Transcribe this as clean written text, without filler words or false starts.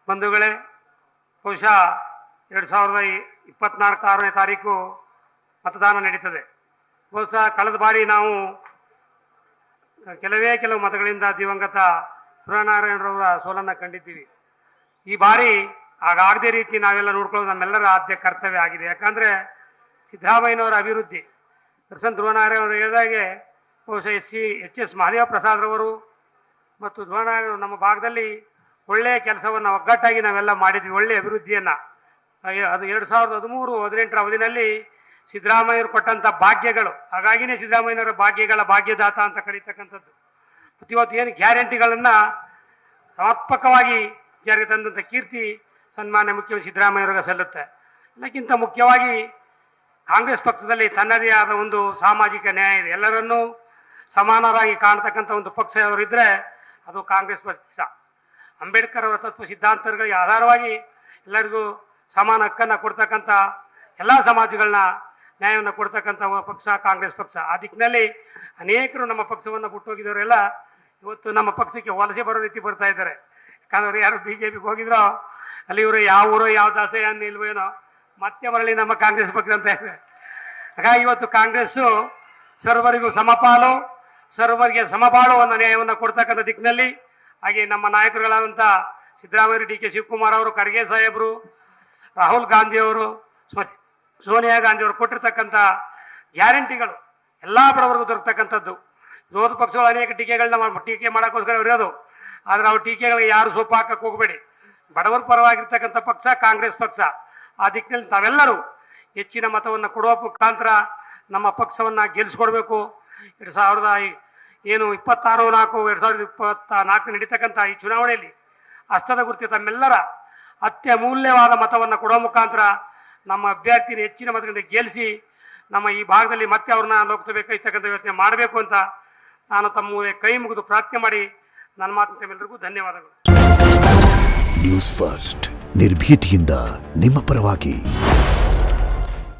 ಬಂಧುಗಳೇ, ಬಹುಶಃ 2024 ತಾರೀಕು ಮತದಾನ ನಡೀತದೆ. ಬಹುಶಃ ಕಳೆದ ಬಾರಿ ನಾವು ಕೆಲವು ಮತಗಳಿಂದ ದಿವಂಗತ ಧ್ರುವನಾರಾಯಣರವರ ಸೋಲನ್ನು ಕಂಡಿದ್ದೀವಿ. ಈ ಬಾರಿ ಹಾಗಾಗದೇ ರೀತಿ ನಾವೆಲ್ಲ ನೋಡ್ಕೊಳ್ಳೋದು ನಮ್ಮೆಲ್ಲರ ಆದ್ಯ ಕರ್ತವ್ಯ ಆಗಿದೆ. ಯಾಕಂದರೆ ಸಿದ್ದರಾಮಯ್ಯನವರ ಅಭಿವೃದ್ಧಿ, ದರ್ಶನ್ ಧ್ರುವನಾರಾಯಣವರು ಹೇಳಿದಾಗೆ ಬಹುಶಃ ಎಚ್.ಎಸ್. ಮಹದೇವ ಪ್ರಸಾದ್ರವರು ಮತ್ತು ಧ್ರುವನಾರಾಯಣರು ನಮ್ಮ ಭಾಗದಲ್ಲಿ ಒಳ್ಳೆಯ ಕೆಲಸವನ್ನು ಒಗ್ಗಟ್ಟಾಗಿ ನಾವೆಲ್ಲ ಮಾಡಿದ್ವಿ, ಒಳ್ಳೆಯ ಅಭಿವೃದ್ಧಿಯನ್ನು. ಅದು 2013-18 ಅವಧಿನಲ್ಲಿ ಸಿದ್ದರಾಮಯ್ಯರು ಕೊಟ್ಟಂಥ ಭಾಗ್ಯಗಳು, ಹಾಗಾಗಿನೇ ಸಿದ್ದರಾಮಯ್ಯನವರ ಭಾಗ್ಯಗಳ ಭಾಗ್ಯದಾತ ಅಂತ ಕರೀತಕ್ಕಂಥದ್ದು. ಇವತ್ತು ಏನು ಗ್ಯಾರಂಟಿಗಳನ್ನು ಸಮರ್ಪಕವಾಗಿ ಜಾರಿಗೆ ತಂದಂಥ ಕೀರ್ತಿ ಸನ್ಮಾನ್ಯ ಮುಖ್ಯಮಂತ್ರಿ ಸಿದ್ದರಾಮಯ್ಯವ್ರಿಗೆ ಸಲ್ಲುತ್ತೆ. ಎಲ್ಲಕ್ಕಿಂತ ಮುಖ್ಯವಾಗಿ ಕಾಂಗ್ರೆಸ್ ಪಕ್ಷದಲ್ಲಿ ತನ್ನದೇ ಆದ ಒಂದು ಸಾಮಾಜಿಕ ನ್ಯಾಯ ಇದೆ. ಎಲ್ಲರನ್ನೂ ಸಮಾನರಾಗಿ ಕಾಣ್ತಕ್ಕಂಥ ಒಂದು ಪಕ್ಷ ಯಾರು ಇದ್ದರೆ ಅದು ಕಾಂಗ್ರೆಸ್ ಪಕ್ಷ. ಅಂಬೇಡ್ಕರ್ ಅವರ ತತ್ವ ಸಿದ್ಧಾಂತಗಳಿಗೆ ಆಧಾರವಾಗಿ ಎಲ್ಲರಿಗೂ ಸಮಾನ ಹಕ್ಕನ್ನು ಕೊಡ್ತಕ್ಕಂಥ, ಎಲ್ಲ ಸಮಾಜಗಳನ್ನ ನ್ಯಾಯವನ್ನು ಕೊಡ್ತಕ್ಕಂಥ ಪಕ್ಷ ಕಾಂಗ್ರೆಸ್ ಪಕ್ಷ. ಆ ದಿಕ್ಕಿನಲ್ಲಿ ಅನೇಕರು ನಮ್ಮ ಪಕ್ಷವನ್ನು ಬಿಟ್ಟೋಗಿದ್ದವರೆಲ್ಲ ಇವತ್ತು ನಮ್ಮ ಪಕ್ಷಕ್ಕೆ ವಲಸೆ ಬರೋ ರೀತಿ ಬರ್ತಾ ಇದ್ದಾರೆ. ಯಾಕಂದ್ರೆ ಯಾರು BJPಗೆ ಹೋಗಿದ್ರೋ ಅಲ್ಲಿ ಇವರು ಯಾವ ಊರೋ ಯಾವ ದಾಸೆಯನ್ನು ಇಲ್ವೇನೋ ಮತ್ತೆ ಮರಳಿ ನಮ್ಮ ಕಾಂಗ್ರೆಸ್ ಪಕ್ಷ ಅಂತ ಇದೆ. ಹಾಗಾಗಿ ಇವತ್ತು ಕಾಂಗ್ರೆಸ್ಸು ಸರ್ವರಿಗೂ ಸಮಪಾಲು, ಸರ್ವರಿಗೆ ಸಮಬಾಳು ಅನ್ನೋ ನ್ಯಾಯವನ್ನು ಕೊಡ್ತಕ್ಕಂಥ ದಿಕ್ಕಿನಲ್ಲಿ, ಹಾಗೆ ನಮ್ಮ ನಾಯಕರುಗಳಾದಂಥ ಸಿದ್ದರಾಮಯ್ಯ, DK ಶಿವಕುಮಾರ್ ಅವರು, ಖರ್ಗೆ ಸಾಹೇಬರು, ರಾಹುಲ್ ಗಾಂಧಿಯವರು, ಸೋನಿಯಾ ಗಾಂಧಿಯವರು ಕೊಟ್ಟಿರ್ತಕ್ಕಂಥ ಗ್ಯಾರಂಟಿಗಳು ಎಲ್ಲ ಬಡವರಿಗೂ ದೊರಕತಕ್ಕಂಥದ್ದು. ವಿರೋಧ ಪಕ್ಷಗಳು ಅನೇಕ ಟೀಕೆ ಮಾಡೋಕ್ಕೋಸ್ಕರ ಇರೋದು, ಆದರೆ ಅವ್ರ ಟೀಕೆಗಳಿಗೆ ಯಾರು ಸೊಪ್ಪು ಹಾಕಕ್ಕೆ ಹೋಗಬೇಡಿ. ಬಡವರ ಪರವಾಗಿರ್ತಕ್ಕಂಥ ಪಕ್ಷ ಕಾಂಗ್ರೆಸ್ ಪಕ್ಷ. ಆ ದಿಕ್ಕಿನಲ್ಲಿ ತಾವೆಲ್ಲರೂ ಹೆಚ್ಚಿನ ಮತವನ್ನು ಕೊಡುವ ಮುಖಾಂತರ ನಮ್ಮ ಪಕ್ಷವನ್ನು ಗೆಲ್ಲಿಸ್ಕೊಡ್ಬೇಕು. 2024 ನಡೀತಕ್ಕಂಥ ಈ ಚುನಾವಣೆಯಲ್ಲಿ ಹಸ್ತದ ಗುರುತಿ ತಮ್ಮೆಲ್ಲರ ಅತ್ಯಮೂಲ್ಯವಾದ ಮತವನ್ನು ಕೊಡುವ ಮುಖಾಂತರ ನಮ್ಮ ಅಭ್ಯರ್ಥಿನ ಹೆಚ್ಚಿನ ಮತಗಳಿಂದ ಗೆಲ್ಲಿಸಿ ನಮ್ಮ ಈ ಭಾಗದಲ್ಲಿ ಮತ್ತೆ ಅವ್ರನ್ನ ಲೋಕಸಭೆಗೆ ಕೈತಕ್ಕಂಥ ಯೋಚನೆ ಮಾಡಬೇಕು ಅಂತ ನಾನು ತಮ್ಮ ಕೈ ಮುಗಿದು ಪ್ರಾರ್ಥನೆ ಮಾಡಿ ನನ್ನ ಮಾತು ತಮ್ಮೆಲ್ಲರಿಗೂ ಧನ್ಯವಾದಗಳು. ನ್ಯೂಸ್ ಫಸ್ಟ್, ನಿರ್ಭೀತಿಯಿಂದ ನಿಮ್ಮ ಪರವಾಗಿ.